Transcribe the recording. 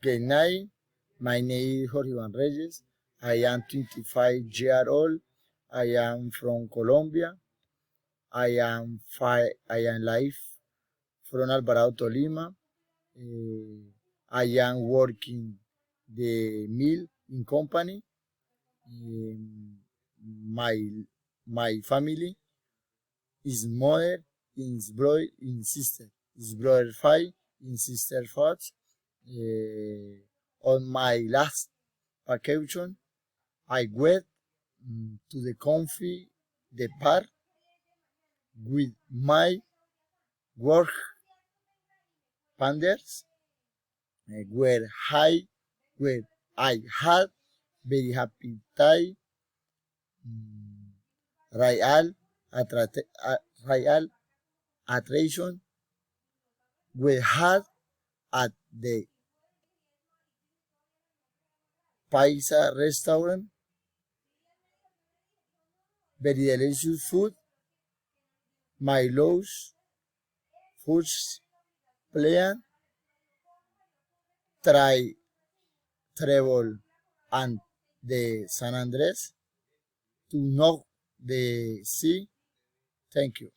Good night. My name is Jorge Ivan Reyes. I am 25 years old. I am from Colombia. I am live from Alvarado, Tolima. I am working the mill in company. Um, my my family is mother, is brother, is sister. Is brother five, is sister four. On my last vacation, I went to the country, the park with my work partners, where where I had very happy time, mm, real, real attraction we had at the Paisa restaurant, very delicious food, my low's first plan, try travel and the San Andres to know the sea. Thank you.